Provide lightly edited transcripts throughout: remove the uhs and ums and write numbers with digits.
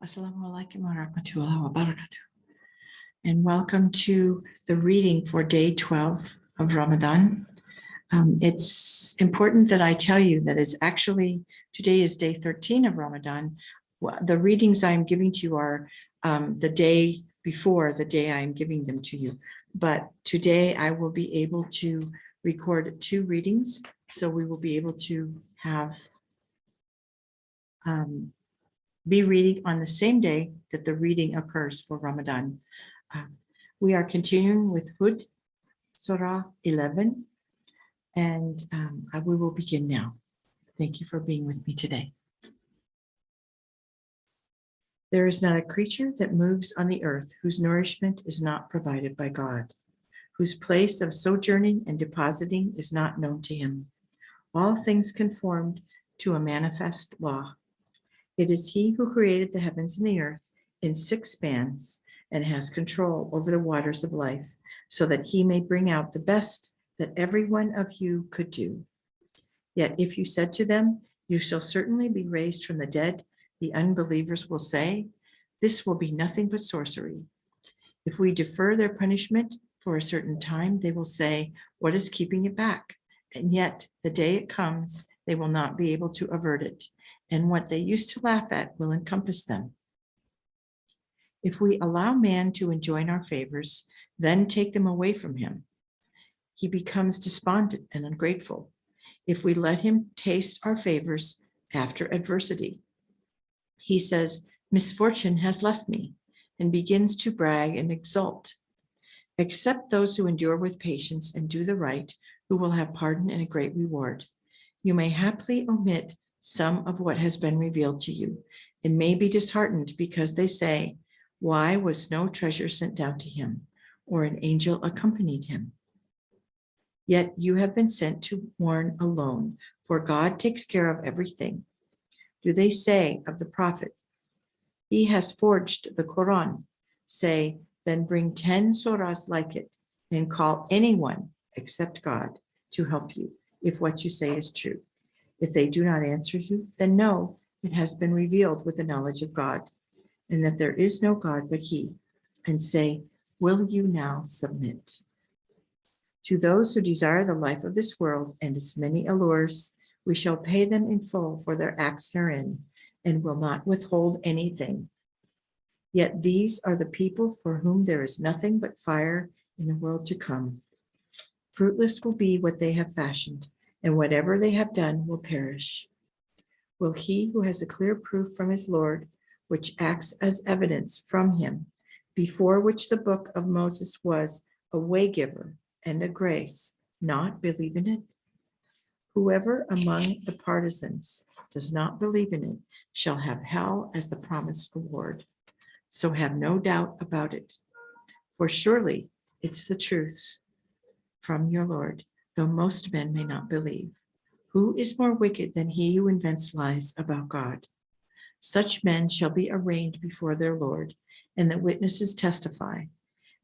Assalamu alaikum wa rahmatullahi wa barakatuh. And welcome to the reading for day 12 of Ramadan. It's important that I tell you that it's actually, today is day 13 of Ramadan. The readings I'm giving to you are the day before the day I'm giving them to you. But today I will be able to record 2 readings. So we will be able to have be reading on the same day that the reading occurs for Ramadan. We are continuing with Hud, Surah 11, and we will begin now. Thank you for being with me today. There is not a creature that moves on the earth whose nourishment is not provided by God, whose place of sojourning and depositing is not known to him. All things conformed to a manifest law. It is he who created the heavens and the earth in 6 spans and has control over the waters of life, so that he may bring out the best that every one of you could do. Yet if you said to them, "You shall certainly be raised from the dead," the unbelievers will say, "This will be nothing but sorcery." If we defer their punishment for a certain time, they will say, "What is keeping it back?" And yet the day it comes, they will not be able to avert it, and what they used to laugh at will encompass them. If we allow man to enjoy our favors, then take them away from him, he becomes despondent and ungrateful. If we let him taste our favors after adversity, he says, "Misfortune has left me," and begins to brag and exult. Except those who endure with patience and do the right, who will have pardon and a great reward. You may happily omit some of what has been revealed to you, and may be disheartened because they say, "Why was no treasure sent down to him, or an angel accompanied him?" Yet you have been sent to warn alone, for God takes care of everything. Do they say of the prophet, "He has forged the Quran"? Say, then bring 10 surahs like it, and call anyone except God to help you, if what you say is true. If they do not answer you, then know it has been revealed with the knowledge of God, and that there is no God but he. And say, will you now submit? To those who desire the life of this world and its many allures, we shall pay them in full for their acts herein, and will not withhold anything. Yet these are the people for whom there is nothing but fire in the world to come. Fruitless will be what they have fashioned, and whatever they have done will perish. Will he who has a clear proof from his Lord, which acts as evidence from him, before which the book of Moses was a waygiver and a grace, not believe in it? Whoever among the partisans does not believe in it shall have hell as the promised reward. So have no doubt about it, for surely it's the truth from your Lord, though most men may not believe. Who is more wicked than he who invents lies about God? Such men shall be arraigned before their Lord, and the witnesses testify.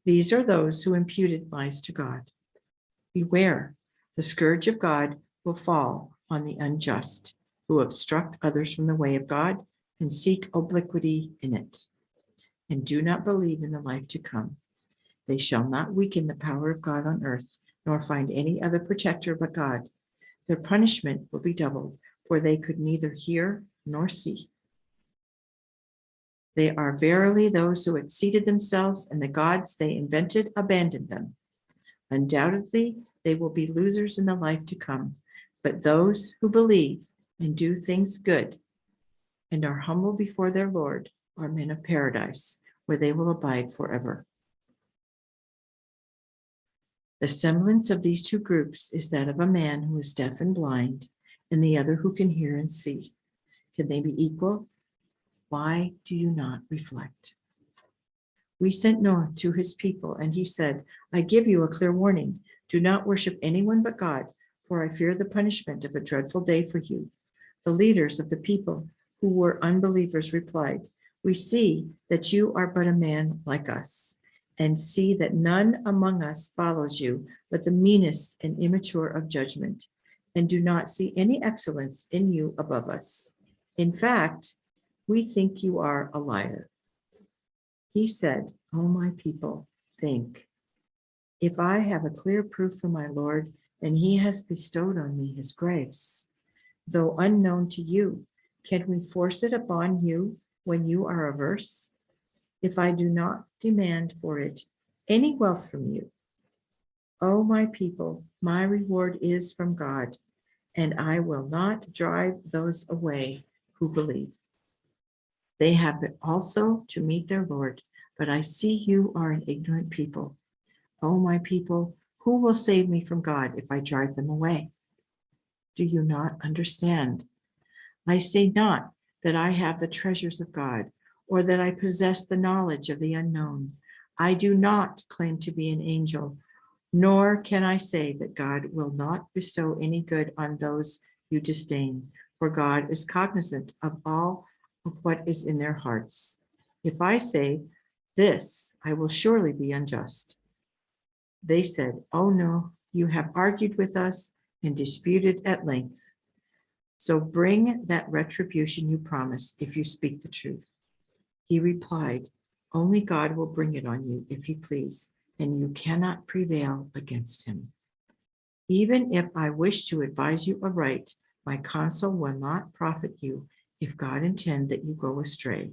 These are those who imputed lies to God. Beware, the scourge of God will fall on the unjust, who obstruct others from the way of God and seek obliquity in it, and do not believe in the life to come. They shall not weaken the power of God on earth, nor find any other protector but God. Their punishment will be doubled, for they could neither hear nor see. They are verily those who exceeded themselves, and the gods they invented abandoned them. Undoubtedly, they will be losers in the life to come, but those who believe and do things good and are humble before their Lord are men of paradise, where they will abide forever. The semblance of these 2 groups is that of a man who is deaf and blind, and the other who can hear and see. Can they be equal? Why do you not reflect? We sent Noah to his people, and he said, "I give you a clear warning. Do not worship anyone but God, for I fear the punishment of a dreadful day for you." The leaders of the people who were unbelievers replied, "We see that you are but a man like us, and see that none among us follows you, but the meanest and immature of judgment, and do not see any excellence in you above us. In fact, We think you are a liar. He said, O my people, think. If I have a clear proof from my Lord, and he has bestowed on me his grace, though unknown to you, can we force it upon you when you are averse? If I do not demand for it any wealth from you, O my people, my reward is from God, and I will not drive those away who believe. They have also to meet their Lord, but I see you are an ignorant people. O my people, who will save me from God if I drive them away? Do you not understand? I say not that I have the treasures of God, or that I possess the knowledge of the unknown. I do not claim to be an angel, nor can I say that God will not bestow any good on those you disdain, for God is cognizant of all of what is in their hearts. If I say this, I will surely be unjust. They said, Oh no, you have argued with us and disputed at length. So bring that retribution you promise if you speak the truth. He replied, Only God will bring it on you if he please, and you cannot prevail against him. Even if I wish to advise you aright, my counsel will not profit you if God intend that you go astray.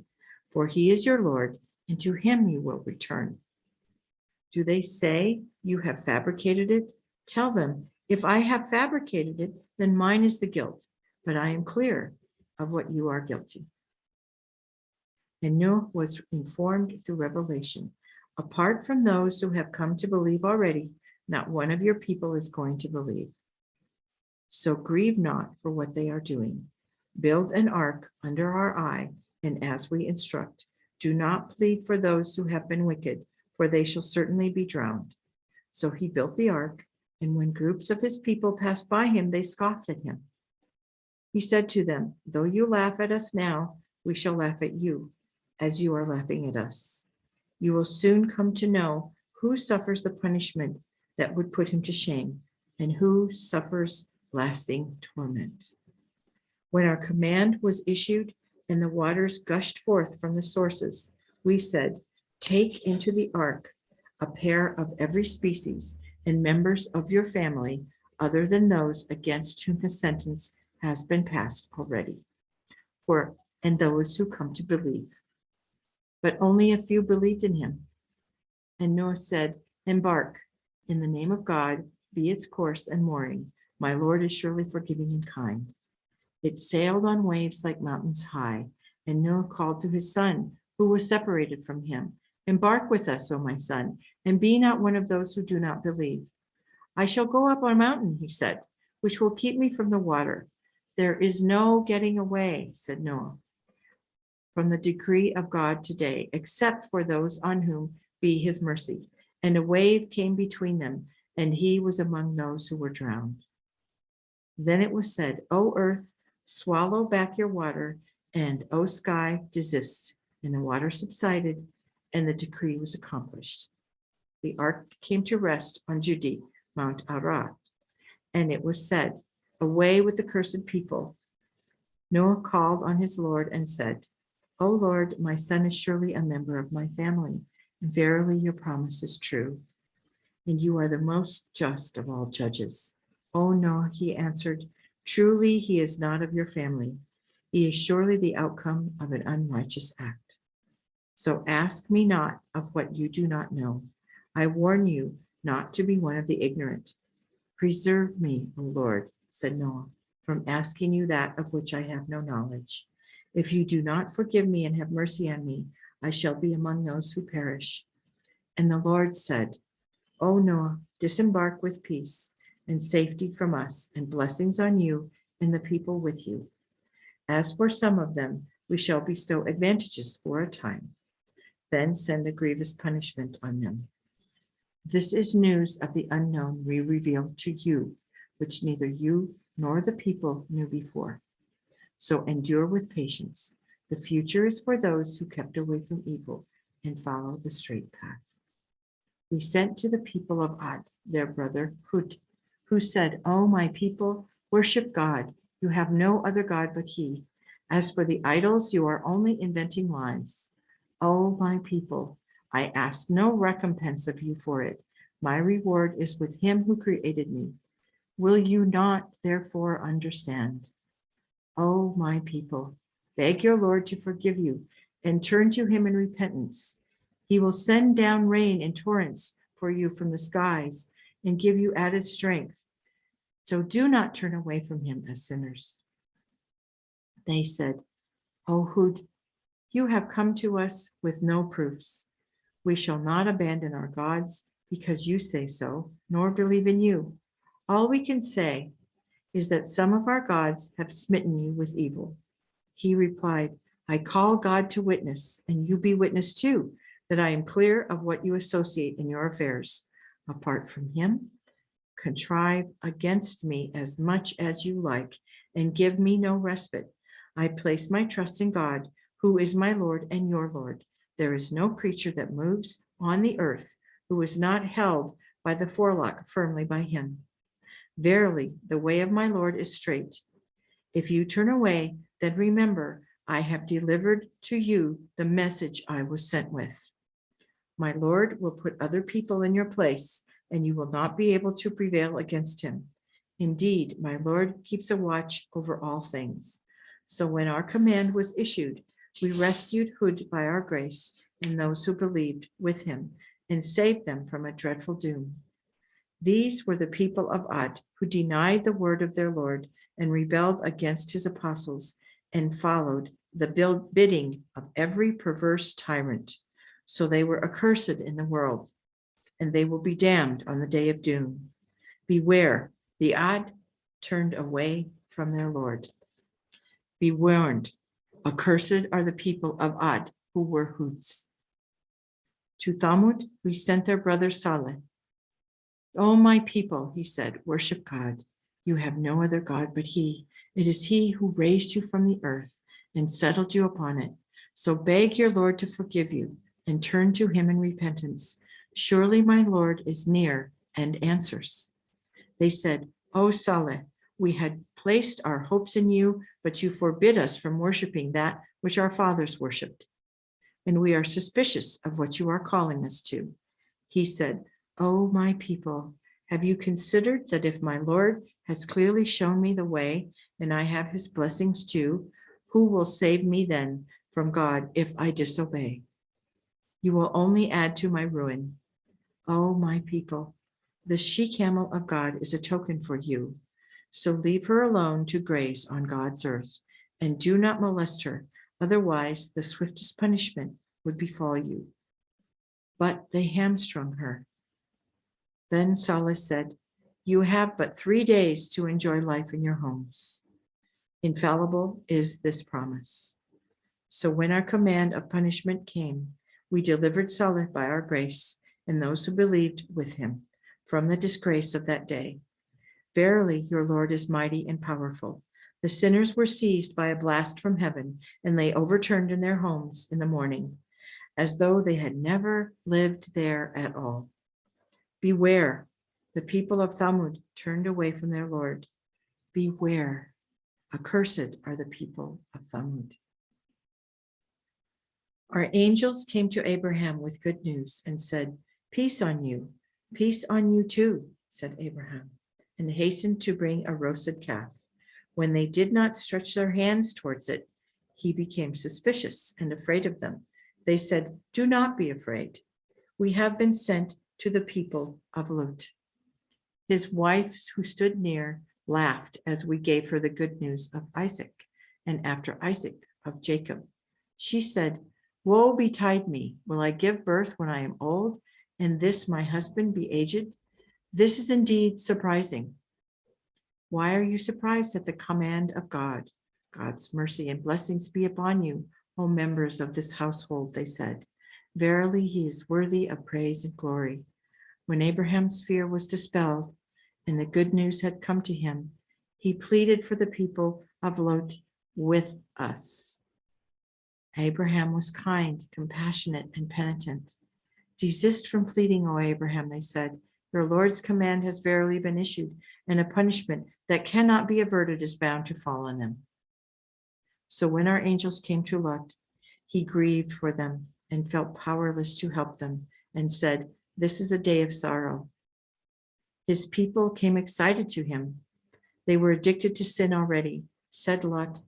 For he is your Lord, and to him you will return. Do they say you have fabricated it? Tell them, if I have fabricated it, then mine is the guilt, but I am clear of what you are guilty. And Noah was informed through revelation. Apart from those who have come to believe already, not one of your people is going to believe. So grieve not for what they are doing. Build an ark under our eye, and as we instruct, do not plead for those who have been wicked, for they shall certainly be drowned. So he built the ark, and when groups of his people passed by him, they scoffed at him. He said to them, Though you laugh at us now, we shall laugh at you, as you are laughing at us. You will soon come to know who suffers the punishment that would put him to shame, and who suffers lasting torment. When our command was issued and the waters gushed forth from the sources, we said, Take into the ark a pair of every species and members of your family, other than those against whom the sentence has been passed already, and those who come to believe. But only a few believed in him. And Noah said, Embark, in the name of God, be its course and mooring. My Lord is surely forgiving and kind. It sailed on waves like mountains high, and Noah called to his son, who was separated from him, Embark with us, O my son, and be not one of those who do not believe. I shall go up on a mountain, he said, which will keep me from the water. There is no getting away, said Noah, from the decree of God today, except for those on whom be his mercy. And a wave came between them, and he was among those who were drowned. Then it was said, O earth, swallow back your water, and O sky, desist. And the water subsided, and the decree was accomplished. The ark came to rest on Judi, Mount Ararat, and it was said, Away with the cursed people. Noah called on his Lord and said, O Lord, my son is surely a member of my family, and verily your promise is true, and you are the most just of all judges. O Noah, he answered, truly he is not of your family. He is surely the outcome of an unrighteous act. So ask me not of what you do not know. I warn you not to be one of the ignorant. Preserve me, O Lord, said Noah, from asking you that of which I have no knowledge. If you do not forgive me and have mercy on me, I shall be among those who perish. And the Lord said, O Noah, disembark with peace and safety from us, and blessings on you and the people with you. As for some of them, we shall bestow advantages for a time, then send a grievous punishment on them. This is news of the unknown we reveal to you, which neither you nor the people knew before. So endure with patience. The future is for those who kept away from evil and follow the straight path. We sent to the people of Ad, their brother Hud, who said, O my people, worship God. You have no other God but he. As for the idols, you are only inventing lies. O my people, I ask no recompense of you for it. My reward is with him who created me. Will you not therefore understand? O my people, beg your Lord to forgive you and turn to him in repentance. He will send down rain in torrents for you from the skies and give you added strength. So do not turn away from him as sinners. They said, O Hud, you have come to us with no proofs. We shall not abandon our gods because you say so, nor believe in you. All we can say is that some of our gods have smitten you with evil. He replied, I call God to witness, and you be witness too, that I am clear of what you associate in your affairs. Apart from him, contrive against me as much as you like, and give me no respite. I place my trust in God, who is my Lord and your Lord. There is no creature that moves on the earth who is not held by the forelock firmly by him. Verily, the way of my Lord is straight. If you turn away, then remember, I have delivered to you the message I was sent with. My Lord will put other people in your place, and you will not be able to prevail against him. Indeed, my Lord keeps a watch over all things. So when our command was issued, we rescued Hud by our grace and those who believed with him and saved them from a dreadful doom. These were the people of Ad who denied the word of their Lord and rebelled against his apostles and followed the bidding of every perverse tyrant. So they were accursed in the world, and they will be damned on the day of doom. Beware, the Ad turned away from their Lord. Be warned, accursed are the people of Ad who were Huds. To Thamud, we sent their brother Saleh. O my people, he said, worship God. You have no other God but he. It is he who raised you from the earth and settled you upon it. So beg your Lord to forgive you and turn to him in repentance. Surely my Lord is near and answers. They said, O Saleh, we had placed our hopes in you, but you forbid us from worshiping that which our fathers worshipped. And we are suspicious of what you are calling us to. He said, O my people, have you considered that if my Lord has clearly shown me the way, and I have his blessings too, who will save me then from God if I disobey? You will only add to my ruin. O my people, the she-camel of God is a token for you. So leave her alone to graze on God's earth, and do not molest her, otherwise the swiftest punishment would befall you. But they hamstrung her. Then Saleh said, you have but 3 days to enjoy life in your homes. Infallible is this promise. So when our command of punishment came, we delivered Saleh by our grace and those who believed with him from the disgrace of that day. Verily, your Lord is mighty and powerful. The sinners were seized by a blast from heaven and lay overturned in their homes in the morning, as though they had never lived there at all. Beware, the people of Thamud turned away from their Lord. Beware, accursed are the people of Thamud. Our angels came to Abraham with good news and said, peace on you too, said Abraham, and hastened to bring a roasted calf. When they did not stretch their hands towards it, he became suspicious and afraid of them. They said, do not be afraid. We have been sent to the people of Lut. His wives who stood near laughed as we gave her the good news of Isaac, and after Isaac of Jacob. She said, woe betide me, will I give birth when I am old, and this my husband be aged? This is indeed surprising. Why are you surprised at the command of God? God's mercy and blessings be upon you, O members of this household, they said. Verily, he is worthy of praise and glory. When Abraham's fear was dispelled and the good news had come to him, he pleaded for the people of Lot with us. Abraham was kind, compassionate, and penitent. Desist from pleading, O Abraham, they said. Your Lord's command has verily been issued, and a punishment that cannot be averted is bound to fall on them. So when our angels came to Lot, he grieved for them and felt powerless to help them and said, "This is a day of sorrow." His people came excited to him. They were addicted to sin already. Said Lot,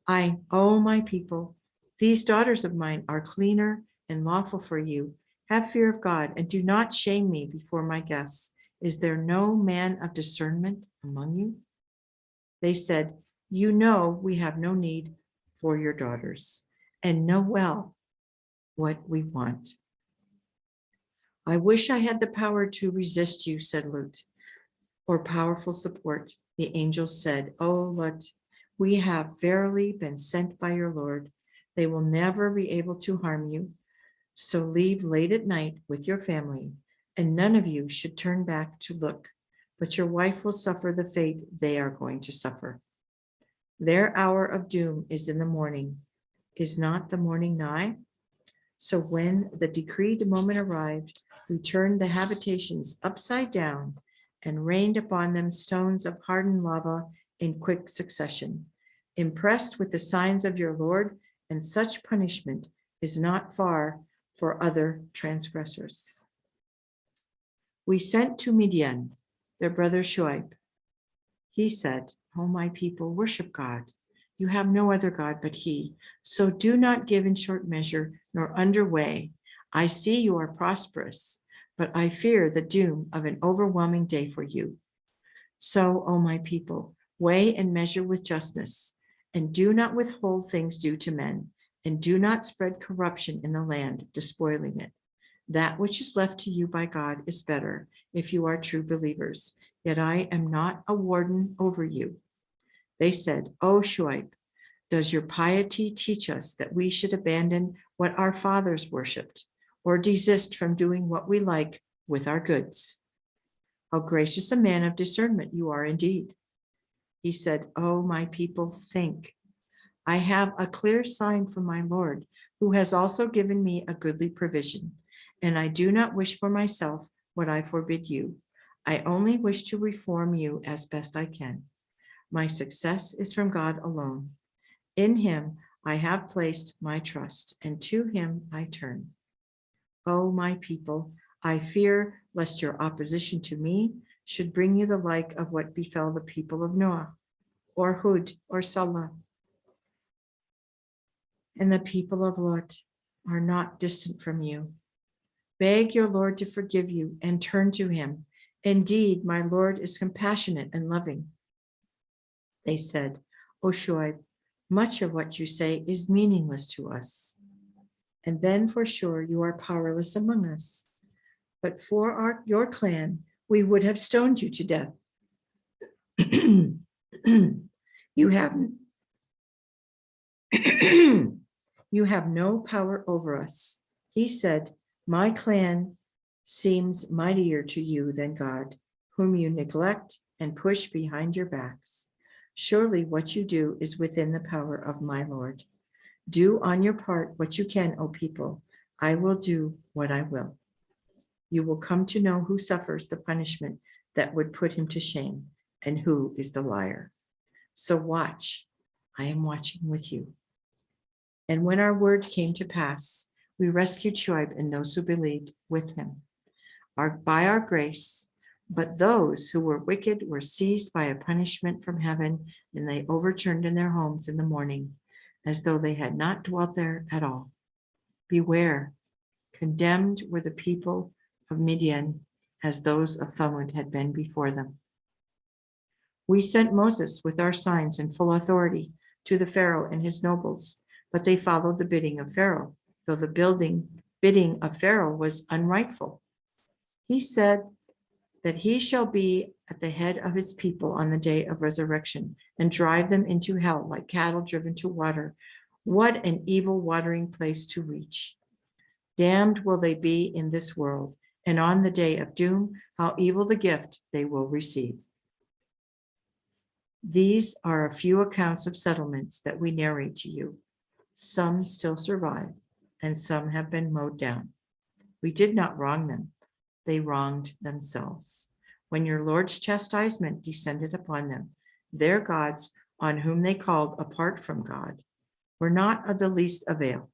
"Oh, my people, these daughters of mine are cleaner and lawful for you. Have fear of God and do not shame me before my guests. Is there no man of discernment among you?" They said, "You know we have no need for your daughters and know well what we want." "I wish I had the power to resist you," said Lut, "or powerful support." The angel said, "Oh, Lot, we have verily been sent by your Lord. They will never be able to harm you. So leave late at night with your family, and none of you should turn back to look, but your wife will suffer the fate they are going to suffer. Their hour of doom is in the morning. Is not the morning nigh?" So when the decreed moment arrived, we turned the habitations upside down and rained upon them stones of hardened lava in quick succession, impressed with the signs of your Lord, and such punishment is not far for other transgressors. We sent to Midian their brother Shuaib. He said, "O my people, worship God. You have no other God but he. So do not give in short measure nor underway. I see you are prosperous, but I fear the doom of an overwhelming day for you. So, O my people, weigh and measure with justness, and do not withhold things due to men, and do not spread corruption in the land, despoiling it. That which is left to you by God is better, if you are true believers. Yet I am not a warden over you." They said, "O Shuaib, does your piety teach us that we should abandon what our fathers worshipped, or desist from doing what we like with our goods? How gracious a man of discernment you are indeed." He said, "O my people, think. I have a clear sign from my Lord, who has also given me a goodly provision, and I do not wish for myself what I forbid you. I only wish to reform you as best I can. My success is from God alone. In him I have placed my trust, and to him I turn. O my people, I fear lest your opposition to me should bring you the like of what befell the people of Noah, or Hud, or Salah. And the people of Lot are not distant from you. Beg your Lord to forgive you and turn to him. Indeed, my Lord is compassionate and loving." They said, "O Shuaib, much of what you say is meaningless to us. And then for sure you are powerless among us. But for your clan, we would have stoned you to death. You have you have no power over us." He said, "My clan seems mightier to you than God, whom you neglect and push behind your backs. Surely what you do is within the power of my Lord. Do on your part what you can, O people. I will do what I will. You will come to know who suffers the punishment that would put him to shame, and who is the liar. So watch. I am watching with you." And when our word came to pass, we rescued Shuaib and those who believed with him by our grace. But those who were wicked were seized by a punishment from heaven, and they overturned in their homes in the morning, as though they had not dwelt there at all. Beware, condemned were the people of Midian, as those of Thamud had been before them. We sent Moses with our signs and full authority to the Pharaoh and his nobles, but they followed the bidding of Pharaoh, though the bidding of Pharaoh was unrightful. He said that he shall be at the head of his people on the day of resurrection and drive them into hell like cattle driven to water. What an evil watering place to reach. Damned will they be in this world, and on the day of doom, how evil the gift they will receive. These are a few accounts of settlements that we narrate to you. Some still survive, and some have been mowed down. We did not wrong them. They wronged themselves. When your Lord's chastisement descended upon them, their gods, on whom they called apart from God, were not of the least avail.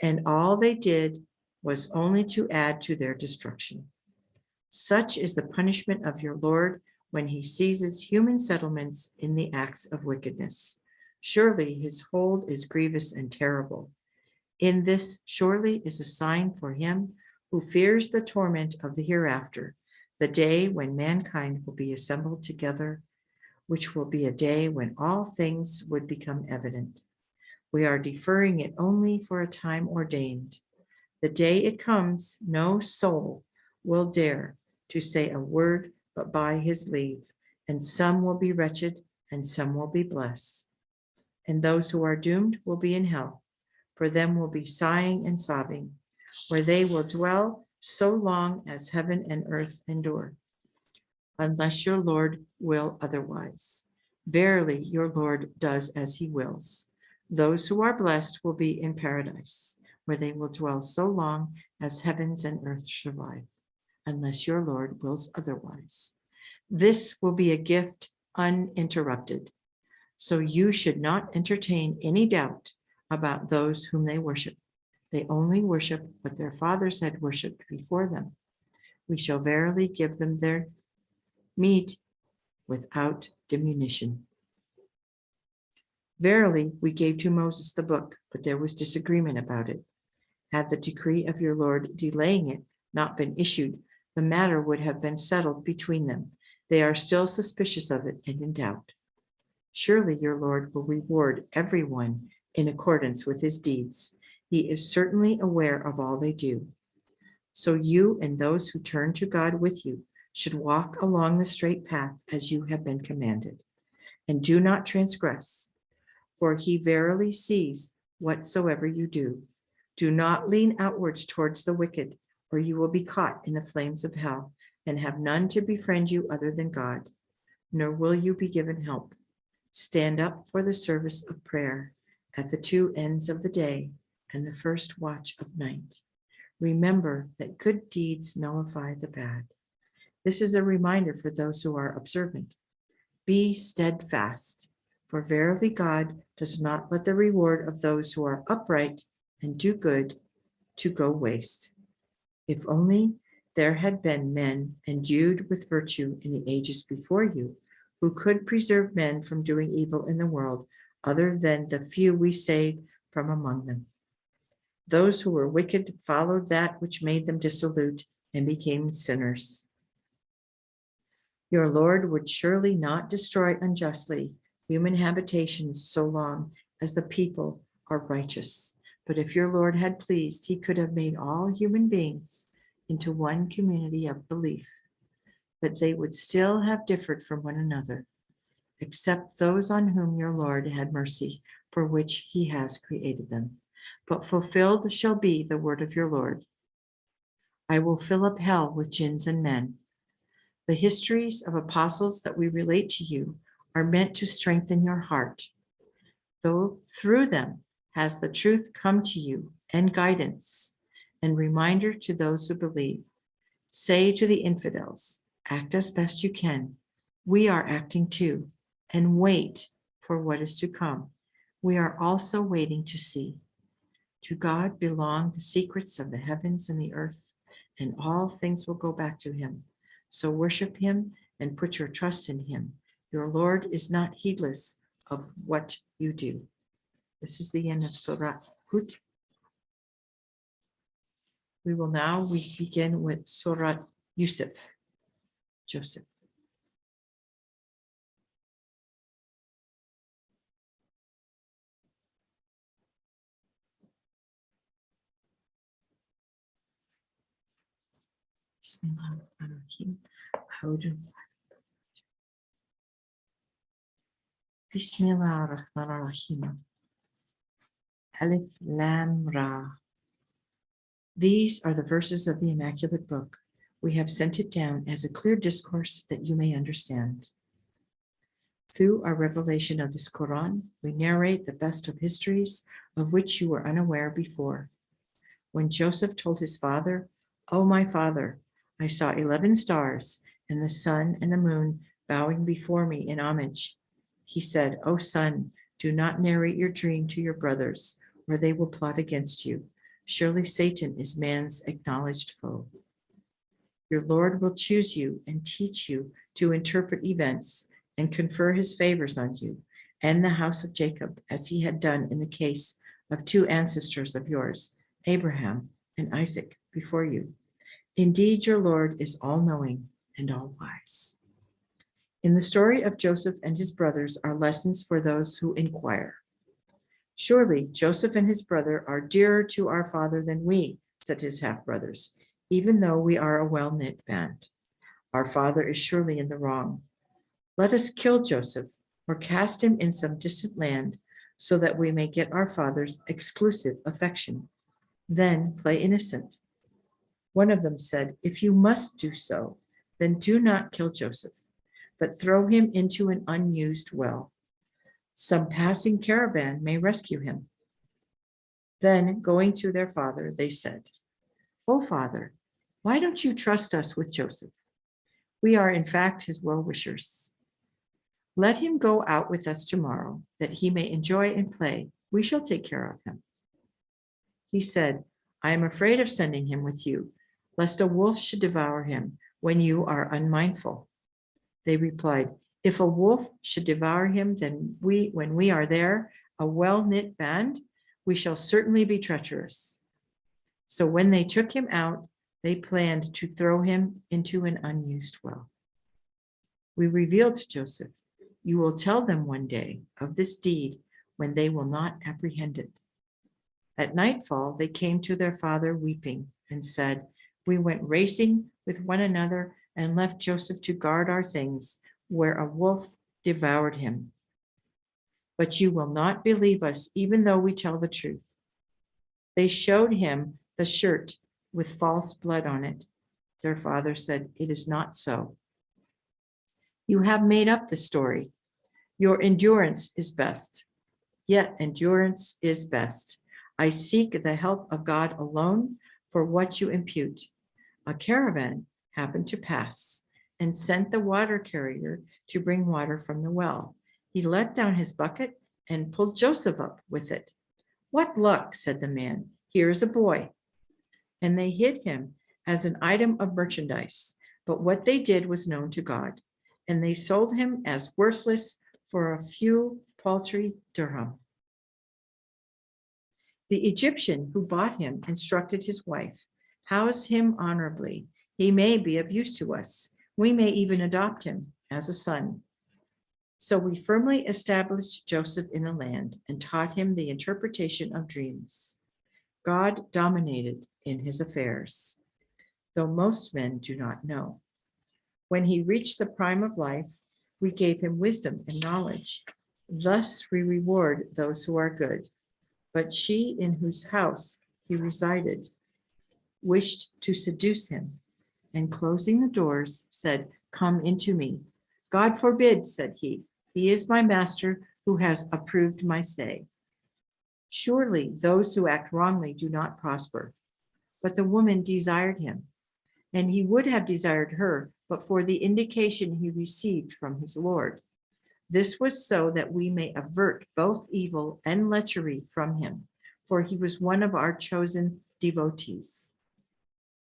And all they did was only to add to their destruction. Such is the punishment of your Lord when he seizes human settlements in the acts of wickedness. Surely his hold is grievous and terrible. In this surely is a sign for him who fears the torment of the hereafter, the day when mankind will be assembled together, which will be a day when all things would become evident. We are deferring it only for a time ordained. The day it comes, no soul will dare to say a word but by his leave, and some will be wretched and some will be blessed. And those who are doomed will be in hell. For them will be sighing and sobbing, where they will dwell so long as heaven and earth endure, unless your Lord will otherwise. Verily, your Lord does as he wills. Those who are blessed will be in paradise, where they will dwell so long as heavens and earth survive, unless your Lord wills otherwise. This will be a gift uninterrupted. So you should not entertain any doubt about those whom they worship. They only worship what their fathers had worshiped before them. We shall verily give them their meat without diminution. Verily, we gave to Moses the book, but there was disagreement about it. Had the decree of your Lord delaying it not been issued, the matter would have been settled between them. They are still suspicious of it and in doubt. Surely your Lord will reward everyone in accordance with his deeds. He is certainly aware of all they do. So you and those who turn to God with you should walk along the straight path as you have been commanded, and do not transgress, for he verily sees whatsoever you do. Do not lean outwards towards the wicked, or you will be caught in the flames of hell, and have none to befriend you other than God, nor will you be given help. Stand up for the service of prayer at the two ends of the day and the first watch of night. Remember that good deeds nullify the bad. This is a reminder for those who are observant. Be steadfast, for verily God does not let the reward of those who are upright and do good to go waste. If only there had been men endued with virtue in the ages before you, who could preserve men from doing evil in the world, other than the few we saved from among them. Those who were wicked followed that which made them dissolute and became sinners. Your Lord would surely not destroy unjustly human habitations so long as the people are righteous. But if your Lord had pleased, he could have made all human beings into one community of belief, but they would still have differed from one another, except those on whom your Lord had mercy, for which he has created them. But fulfilled shall be the word of your Lord. I will fill up hell with jinns and men. The histories of apostles that we relate to you are meant to strengthen your heart, though through them has the truth come to you, and guidance and reminder to those who believe. Say to the infidels, act as best you can. We are acting too, and wait for what is to come. We are also waiting to see. To God belong the secrets of the heavens and the earth, and all things will go back to him. So worship him and put your trust in him. Your Lord is not heedless of what you do. This is the end of Surah Hud. We begin with Surah Yusuf, Joseph. Bismillahirrahmanirrahim. Bismillahirrahmanirrahim. Alif Lam Ra. These are the verses of the Immaculate Book. We have sent it down as a clear discourse that you may understand. Through our revelation of this Quran, we narrate the best of histories of which you were unaware before. When Joseph told his father, "Oh, my father, I saw 11 stars and the sun and the moon bowing before me in homage," he said, "Oh, son, Do not narrate your dream to your brothers, or they will plot against you. Surely Satan is man's acknowledged foe. Your Lord will choose you and teach you to interpret events and confer his favors on you and the house of Jacob, as he had done in the case of two ancestors of yours, Abraham and Isaac, before you. Indeed, your Lord is all-knowing and all-wise. In the story of Joseph and his brothers are lessons for those who inquire. Surely Joseph and his brother are dearer to our father than we, said his half-brothers, even though we are a well-knit band. Our father is surely in the wrong. Let us kill Joseph or cast him in some distant land so that we may get our father's exclusive affection. Then play innocent. One of them said, if you must do so, then do not kill Joseph, but throw him into an unused well. Some passing caravan may rescue him. Then, going to their father, they said, "O father, why don't you trust us with Joseph? We are in fact his well-wishers. Let him go out with us tomorrow, that he may enjoy and play. We shall take care of him." He said, "I am afraid of sending him with you, lest a wolf should devour him when you are unmindful." They replied, "If a wolf should devour him, then when we are there, a well-knit band, we shall certainly be treacherous." So when they took him out, they planned to throw him into an unused well. We revealed to Joseph, "You will tell them one day of this deed when they will not apprehend it." At nightfall, they came to their father weeping and said, "We went racing with one another and left Joseph to guard our things, where a wolf devoured him. But you will not believe us, even though we tell the truth." They showed him the shirt with false blood on it. Their father said, "It is not so. You have made up the story. Your endurance is best. Yet endurance is best. I seek the help of God alone for what you impute. A caravan happened to pass and sent the water carrier to bring water from the well. He let down his bucket and pulled Joseph up with it. 'What luck,' said the man. 'Here is a boy.' And they hid him as an item of merchandise. But what they did was known to God, and they sold him as worthless for a few paltry dirham. The Egyptian who bought him instructed his wife, 'House him honorably. He may be of use to us. We may even adopt him as a son.' So we firmly established Joseph in the land and taught him the interpretation of dreams. God dominated in his affairs, though most men do not know. When he reached the prime of life, we gave him wisdom and knowledge. Thus we reward those who are good. But she in whose house he resided wished to seduce him, and closing the doors, said, 'Come into me.' 'God forbid,' said he. 'He is my master who has approved my stay.' Surely those who act wrongly do not prosper. But the woman desired him, and he would have desired her, but for the indication he received from his Lord. This was so that we may avert both evil and lechery from him, for he was one of our chosen devotees."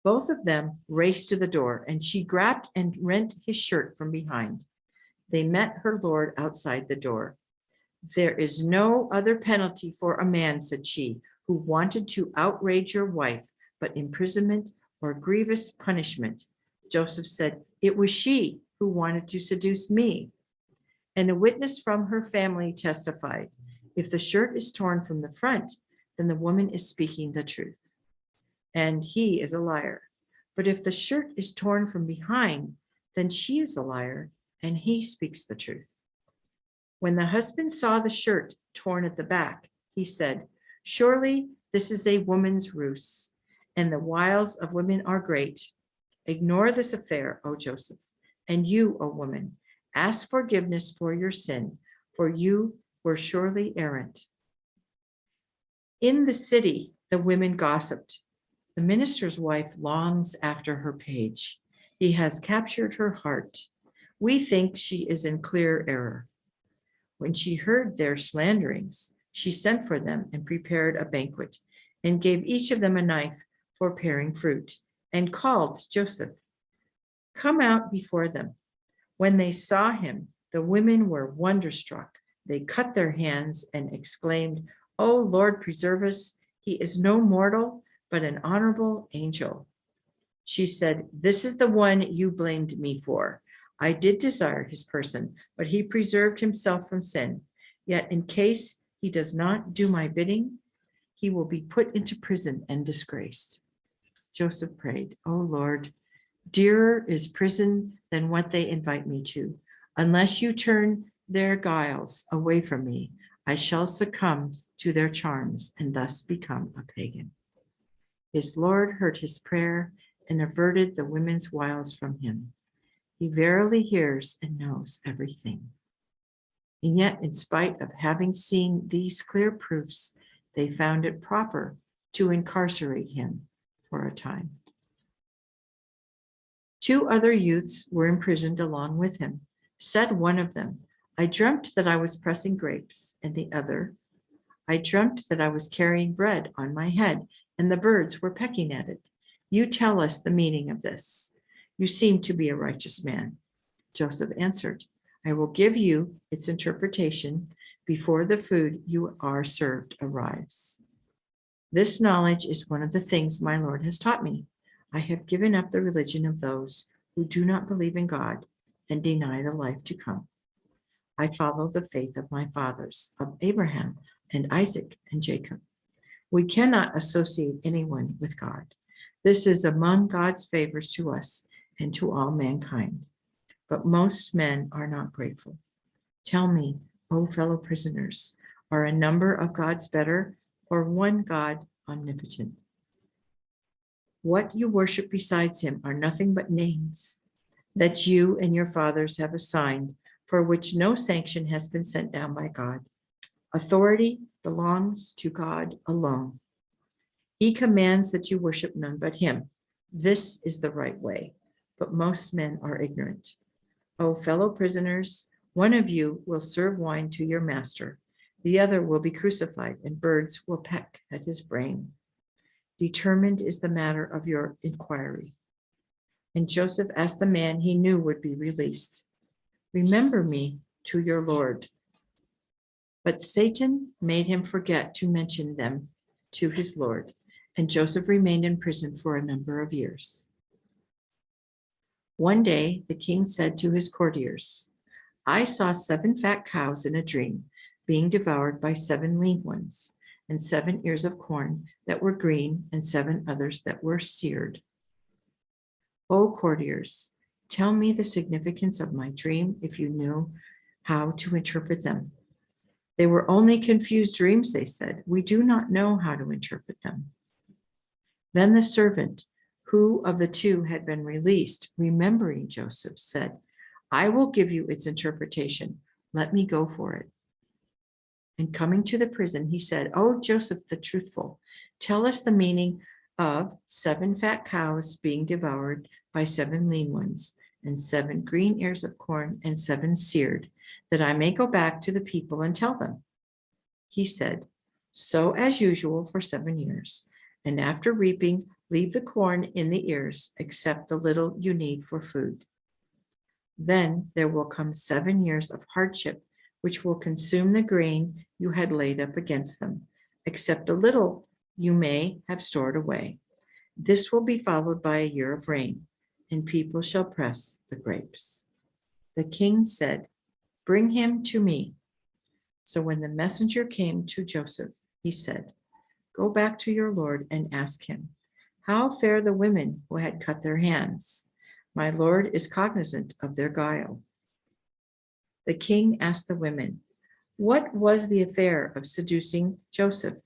Both of them raced to the door, and she grabbed and rent his shirt from behind. They met her lord outside the door. "There is no other penalty for a man," said she, "who wanted to outrage your wife, but imprisonment or grievous punishment." Joseph said, "It was she who wanted to seduce me." And a witness from her family testified, "If the shirt is torn from the front, then the woman is speaking the truth, and he is a liar. But if the shirt is torn from behind, then she is a liar, and he speaks the truth." When the husband saw the shirt torn at the back, he said, "Surely this is a woman's ruse, and the wiles of women are great. Ignore this affair, O Joseph, and you, O woman, ask forgiveness for your sin, for you were surely errant." In the city, the women gossiped. "The minister's wife longs after her page. He has captured her heart. We think she is in clear error." When she heard their slanderings, she sent for them and prepared a banquet, and gave each of them a knife for paring fruit, and called Joseph. Come out before them. When they saw him, the women were wonderstruck. They cut their hands and exclaimed, "O Lord, preserve us. He is no mortal, but an honorable angel." She said, "This is the one you blamed me for. I did desire his person, but he preserved himself from sin. Yet in case he does not do my bidding, he will be put into prison and disgraced." Joseph prayed, "O Lord, dearer is prison than what they invite me to. Unless you turn their guiles away from me, I shall succumb to their charms and thus become a pagan." His Lord heard his prayer and averted the women's wiles from him. He verily hears and knows everything. And yet, in spite of having seen these clear proofs, they found it proper to incarcerate him for a time. 2 other youths were imprisoned along with him. Said one of them, "I dreamt that I was pressing grapes," and the other, "I dreamt that I was carrying bread on my head, and the birds were pecking at it. You tell us the meaning of this. You seem to be a righteous man." Joseph answered, "I will give you its interpretation before the food you are served arrives. This knowledge is one of the things my Lord has taught me. I have given up the religion of those who do not believe in God and deny the life to come. I follow the faith of my fathers, of Abraham and Isaac and Jacob. We cannot associate anyone with God. This is among God's favors to us and to all mankind. But most men are not grateful. Tell me, O fellow prisoners, are a number of gods better, or one God omnipotent? What you worship besides him are nothing but names that you and your fathers have assigned, for which no sanction has been sent down by God. Authority belongs to God alone. He commands that you worship none but him. This is the right way, but most men are ignorant. O fellow prisoners, one of you will serve wine to your master, the other will be crucified, and birds will peck at his brain. Determined is the matter of your inquiry." And Joseph asked the man he knew would be released, "Remember me to your Lord." But Satan made him forget to mention them to his Lord, and Joseph remained in prison for a number of years. One day the king said to his courtiers, "I saw 7 fat cows in a dream, being devoured by 7 lean ones, and 7 ears of corn that were green, and 7 others that were seared. O courtiers, tell me the significance of my dream if you knew how to interpret them." They were only confused dreams, they said. "We do not know how to interpret them." Then the servant, who of the 2 had been released, remembering Joseph, said, "I will give you its interpretation. Let me go for it." And coming to the prison, he said, "O Joseph the truthful, tell us the meaning of 7 fat cows being devoured by 7 lean ones, and 7 green ears of corn and 7 seared, that I may go back to the people and tell them." He said, "Sow as usual for 7 years, and after reaping, leave the corn in the ears, except the little you need for food. Then there will come 7 years of hardship, which will consume the grain you had laid up against them, except a little you may have stored away. This will be followed by a year of rain, and people shall press the grapes." The king said, "Bring him to me." So when the messenger came to Joseph, he said, "Go back to your lord and ask him, 'How fare the women who had cut their hands?' My lord is cognizant of their guile." The king asked the women, "What was the affair of seducing Joseph?"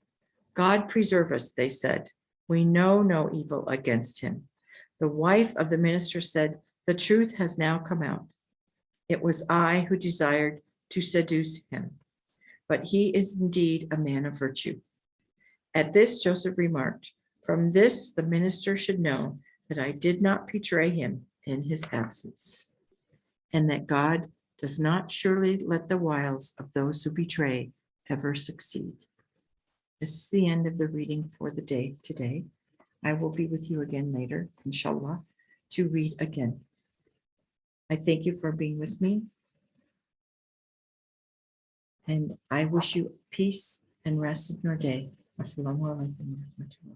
"God preserve us," they said. "We know no evil against him." The wife of the minister said, "The truth has now come out. It was I who desired to seduce him, but he is indeed a man of virtue." At this, Joseph remarked, "From this, the minister should know that I did not betray him in his absence, and that God does not surely let the wiles of those who betray ever succeed. This is the end of the reading for the day today. I will be with you again later, inshallah, to read again. I thank you for being with me. And I wish you peace and rest in your day. Assalamu alaikum.